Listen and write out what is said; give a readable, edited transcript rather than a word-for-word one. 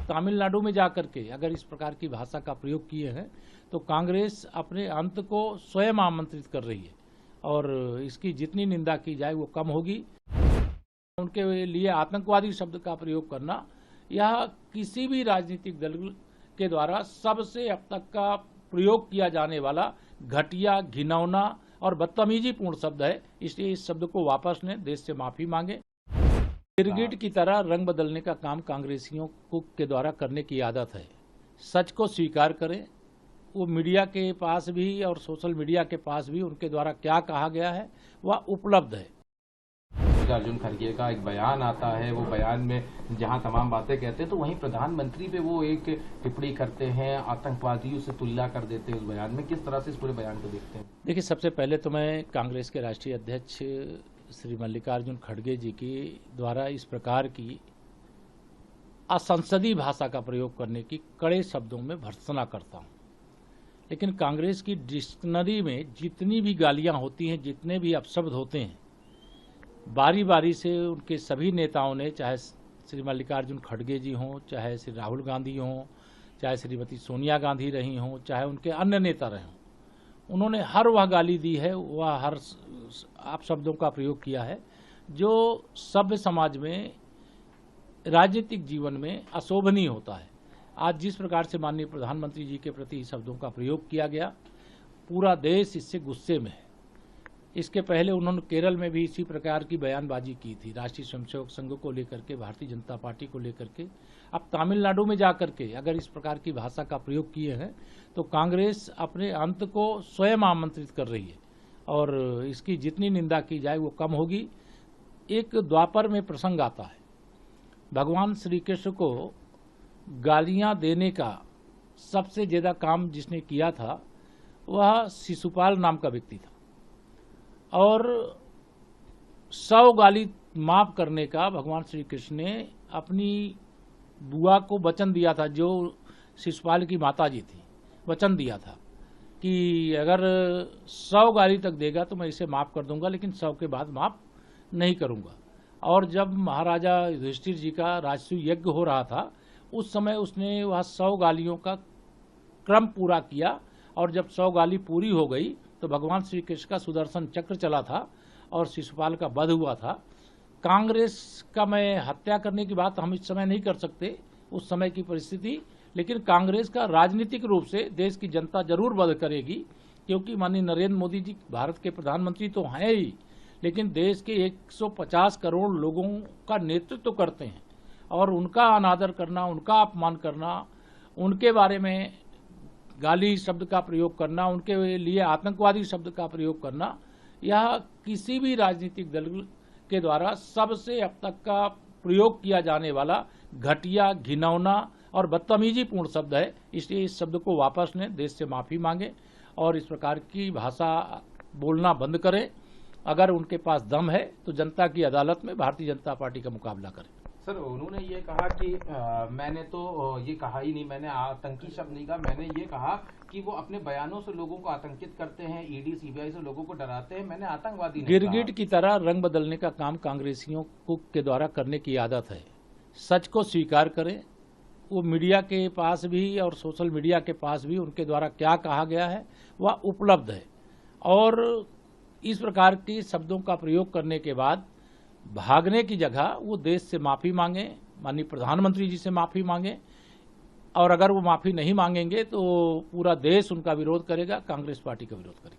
तमिलनाडु में जाकर के अगर इस प्रकार की भाषा का प्रयोग किए हैं तो कांग्रेस अपने अंत को स्वयं आमंत्रित कर रही है और इसकी जितनी निंदा की जाए वो कम होगी। उनके लिए आतंकवादी शब्द का प्रयोग करना यह किसी भी राजनीतिक दल के द्वारा सबसे अब तक का प्रयोग किया जाने वाला घटिया, घिनौना और बदतमीजीपूर्ण शब्द है। इसलिए इस शब्द को वापस लें, देश से माफी मांगे। गिरगिट की तरह रंग बदलने का काम कांग्रेसियों के द्वारा करने की आदत है। सच को स्वीकार करें। वो मीडिया के पास भी और सोशल मीडिया के पास भी उनके द्वारा क्या कहा गया है वह उपलब्ध है। अर्जुन खड़गे का एक बयान आता है, वो बयान में जहां तमाम बातें कहते हैं तो वहीं प्रधानमंत्री पे वो एक टिप्पणी करते हैं, आतंकवादियों से तुलना कर देते हैं उस बयान में। किस तरह से इस पूरे बयान को देखते हैं? देखिए, सबसे पहले तो मैं कांग्रेस के राष्ट्रीय अध्यक्ष श्री मल्लिकार्जुन खड़गे जी के द्वारा इस प्रकार की असंसदीय भाषा का प्रयोग करने की कड़े शब्दों में भर्त्सना करता हूं। लेकिन कांग्रेस की डिक्शनरी में जितनी भी गालियां होती हैं, जितने भी अपशब्द होते हैं, बारी बारी से उनके सभी नेताओं ने, चाहे श्री मल्लिकार्जुन खड़गे जी हों, चाहे श्री राहुल गांधी हों, चाहे श्रीमती सोनिया गांधी रही हों, चाहे उनके अन्य नेता रहे हों, उन्होंने हर वह गाली दी है, वह हर अपशब्दों का प्रयोग किया है जो सभ्य समाज में, राजनीतिक जीवन में अशोभनीय होता है। आज जिस प्रकार से माननीय प्रधानमंत्री जी के प्रति शब्दों का प्रयोग किया गया, पूरा देश इससे गुस्से में है। इसके पहले उन्होंने केरल में भी इसी प्रकार की बयानबाजी की थी, राष्ट्रीय स्वयंसेवक संघ को लेकर के, भारतीय जनता पार्टी को लेकर के। अब तमिलनाडु में जाकर के अगर इस प्रकार की भाषा का प्रयोग किए हैं तो कांग्रेस अपने अंत को स्वयं आमंत्रित कर रही है और इसकी जितनी निंदा की जाए वो कम होगी। एक द्वापर में प्रसंग आता है, भगवान श्री कृष्ण को गालियां देने का सबसे ज्यादा काम जिसने किया था वह शिशुपाल नाम का व्यक्ति था और 100 गाली माफ करने का भगवान श्री कृष्ण ने अपनी बुआ को वचन दिया था, जो शिशुपाल की माता जी थी, वचन दिया था कि अगर 100 गाली तक देगा तो मैं इसे माफ कर दूंगा, लेकिन 100 के बाद माफ नहीं करूंगा। और जब महाराजा युधिष्ठिर जी का राजसूय यज्ञ हो रहा था उस समय उसने वह 100 गालियों का क्रम पूरा किया और जब 100 गाली पूरी हो गई तो भगवान श्री कृष्ण का सुदर्शन चक्र चला था और शिशुपाल का वध हुआ था। कांग्रेस का मैं हत्या करने की बात हम इस समय नहीं कर सकते, उस समय की परिस्थिति, लेकिन कांग्रेस का राजनीतिक रूप से देश की जनता जरूर वध करेगी, क्योंकि माननीय नरेंद्र मोदी जी भारत के प्रधानमंत्री तो हैं ही, लेकिन देश के 150 करोड़ लोगों का नेतृत्व करते हैं और उनका अनादर करना, उनका अपमान करना, उनके बारे में गाली शब्द का प्रयोग करना, उनके लिए आतंकवादी शब्द का प्रयोग करना, यह किसी भी राजनीतिक दल के द्वारा सबसे अब तक का प्रयोग किया जाने वाला घटिया, घिनौना और बदतमीजीपूर्ण शब्द है। इसलिए इस शब्द को वापस लें, देश से माफी मांगे और इस प्रकार की भाषा बोलना बंद करें। अगर उनके पास दम है तो जनता की अदालत में भारतीय जनता पार्टी का मुकाबला करें। सर, उन्होंने ये कहा कि मैंने तो ये कहा ही नहीं, मैंने आतंकी शब्द नहीं कहा, मैंने ये कहा कि वो अपने बयानों से लोगों को आतंकित करते हैं, ईडी सीबीआई से लोगों को डराते हैं, मैंने आतंकवादी नहीं कहा। गिरगिट की तरह रंग बदलने का काम कांग्रेसियों के द्वारा करने की आदत है। सच को स्वीकार करें। वो मीडिया के पास भी और सोशल मीडिया के पास भी उनके द्वारा क्या कहा गया है वह उपलब्ध है और इस प्रकार के शब्दों का प्रयोग करने के बाद भागने की जगह वो देश से माफी मांगे, माननीय प्रधानमंत्री जी से माफी मांगे और अगर वो माफी नहीं मांगेंगे तो पूरा देश उनका विरोध करेगा, कांग्रेस पार्टी का विरोध करेगा।